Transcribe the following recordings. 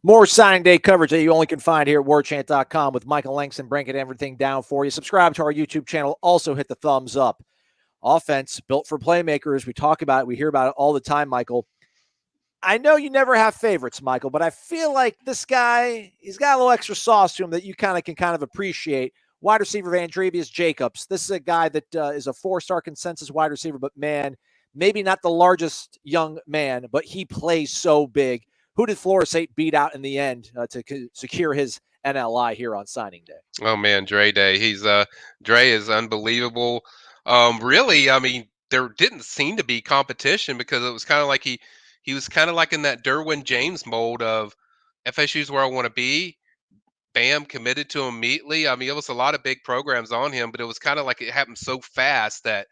More signing day coverage that you only can find here at warchant.com with Michael Langston breaking everything down for you. Subscribe to our YouTube channel. Also hit the thumbs up. Offense built for playmakers. We talk about it. We hear about it all the time, Michael. I know you never have favorites, Michael, but I feel like this guy, he's got a little extra sauce to him that you can appreciate. Wide receiver Vandrevius Jacobs. This is a guy that is a 4-star consensus wide receiver, but man, maybe not the largest young man, but he plays so big. Who did Florida State beat out in the end to secure his NLI here on signing day? Oh man, Dre Day. Dre is unbelievable. Really, I mean, there didn't seem to be competition because it was kind of like he was kind of like in that Derwin James mold of FSU's where I want to be. Bam, committed to him immediately. I mean, it was a lot of big programs on him, but it was kind of like it happened so fast that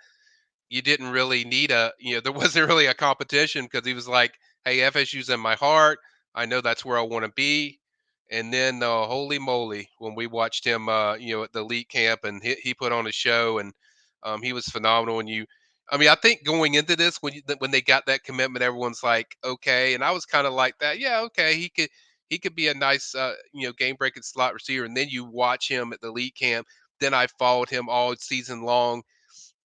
you didn't really need there wasn't really a competition because he was like, hey, FSU's in my heart. I know that's where I want to be. And then, holy moly, when we watched him, at the elite camp and he put on a show and he was phenomenal. I mean, I think going into this, when they got that commitment, everyone's like, okay. And I was kind of like that. Yeah, okay. He could be a nice, game breaking slot receiver. And then you watch him at the elite camp. Then I followed him all season long,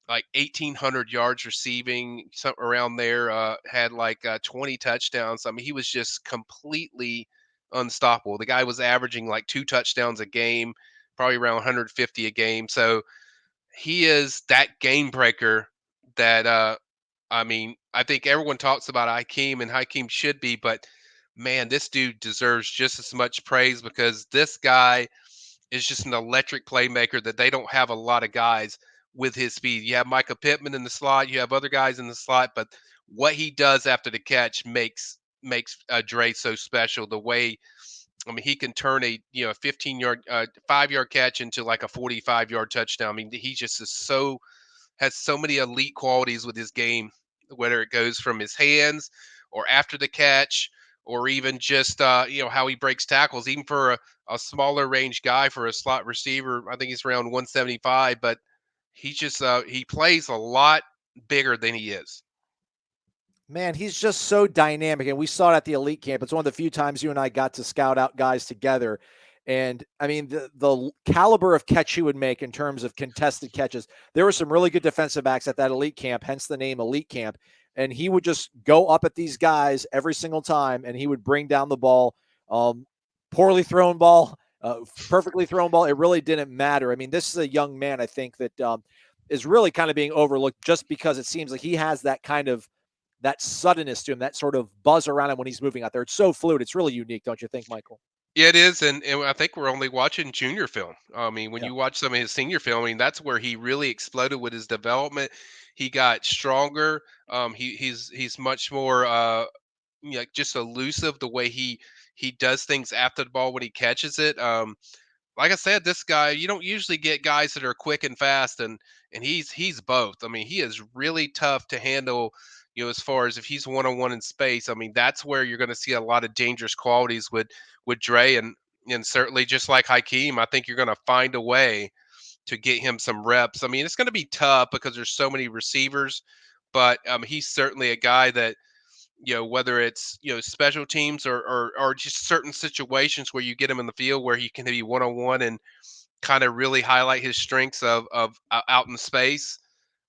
like 1,800 yards receiving, something around there. Had like 20 touchdowns. I mean, he was just completely unstoppable. The guy was averaging like 2 touchdowns a game, probably around 150 a game. So he is that game breaker that I mean, I think everyone talks about Hakeem, and Hakeem should be, but man, this dude deserves just as much praise because this guy is just an electric playmaker that they don't have a lot of guys with his speed. You have Micah Pittman in the slot, you have other guys in the slot, but what he does after the catch makes Dre so special. The way, I mean, he can turn a 15-yard 5-yard catch into like a 45-yard touchdown. I mean, he just is so has so many elite qualities with his game, whether it goes from his hands or after the catch, or even just how he breaks tackles, even for a smaller range guy for a slot receiver. I think he's around 175, but he plays a lot bigger than he is. Man, he's just so dynamic, and we saw it at the elite camp. It's one of the few times you and I got to scout out guys together. And I mean, the caliber of catch he would make in terms of contested catches. There were some really good defensive backs at that elite camp, hence the name elite camp. And he would just go up at these guys every single time, and he would bring down the ball. Poorly thrown ball, perfectly thrown ball. It really didn't matter. I mean, this is a young man, I think, that is really kind of being overlooked just because it seems like he has that suddenness to him, that sort of buzz around him when he's moving out there. It's so fluid. It's really unique, don't you think, Michael? Yeah, it is, and I think we're only watching junior film. I mean, when Yeah. you watch some of his senior film, I mean, that's where he really exploded with his development. He got stronger. He's much more just elusive the way he does things after the ball when he catches it. Like I said, this guy, you don't usually get guys that are quick and fast, and he's both. I mean, he is really tough to handle. As far as if he's one on one in space, I mean, that's where you're going to see a lot of dangerous qualities with Dre, and certainly just like Hakeem, I think you're going to find a way to get him some reps. I mean, it's going to be tough because there's so many receivers, but he's certainly a guy that whether it's special teams or just certain situations where you get him in the field where he can be one on one and kind of really highlight his strengths of out in space,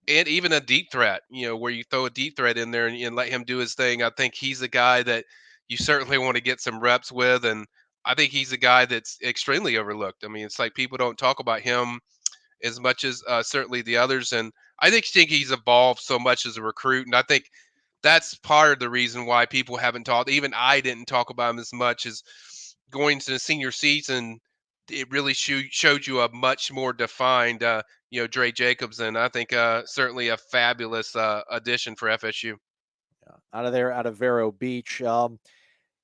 and even a deep threat, where you throw a deep threat in there and let him do his thing. I think he's a guy that you certainly want to get some reps with, and I think he's a guy that's extremely overlooked. I mean, it's like people don't talk about him as much as certainly the others, and I think he's evolved so much as a recruit, and I think that's part of the reason why people haven't talked. Even I didn't talk about him as much as going to the senior season. It really showed you a much more defined, Dre Jacobs, and I think certainly a fabulous addition for FSU. Out of there, out of Vero Beach.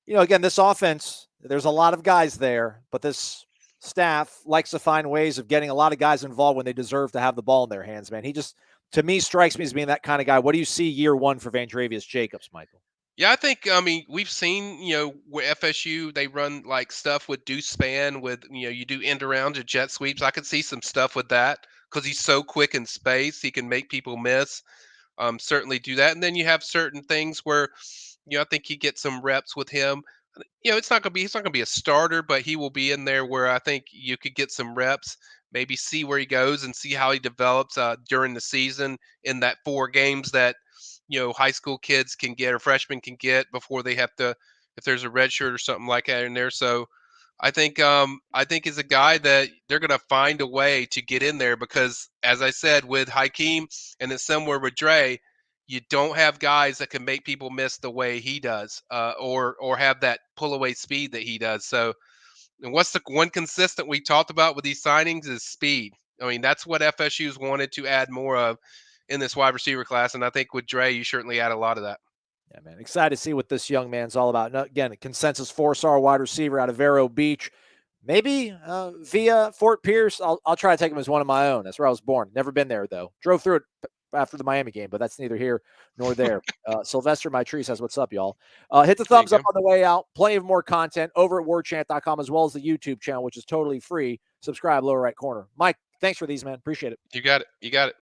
Again, this offense, there's a lot of guys there, but this staff likes to find ways of getting a lot of guys involved when they deserve to have the ball in their hands, man. He just, to me, strikes me as being that kind of guy. What do you see year one for Vandrevius Jacobs, Michael? Yeah, I mean, we've seen, where FSU, they run like stuff with deuce span with, you do end arounds or jet sweeps. I could see some stuff with that because he's so quick in space. He can make people miss. Certainly do that. And then you have certain things where, I think you get some reps with him. It's not gonna be he's not gonna be a starter, but he will be in there where I think you could get some reps, maybe see where he goes and see how he develops during the season in that 4 games that high school kids can get or freshmen can get before they have to if there's a red shirt or something like that in there. So I think is a guy that they're gonna find a way to get in there because as I said with Hakeem and then somewhere with Dre, you don't have guys that can make people miss the way he does, or have that pull away speed that he does. So, and what's the one consistent we talked about with these signings is speed. I mean, that's what FSU's wanted to add more of in this wide receiver class, and I think with Dre, you certainly add a lot of that. Yeah, man. Excited to see what this young man's all about. Again, a consensus 4-star wide receiver out of Vero Beach. Maybe via Fort Pierce. I'll try to take him as one of my own. That's where I was born. Never been there, though. Drove through it after the Miami game, but that's neither here nor there. Sylvester My Tree says, what's up, y'all? Hit the There you thumbs up go. on the way out. Plenty of more content over at warchant.com as well as the YouTube channel, which is totally free. Subscribe, lower right corner. Mike, thanks for these, man. Appreciate it. You got it. You got it.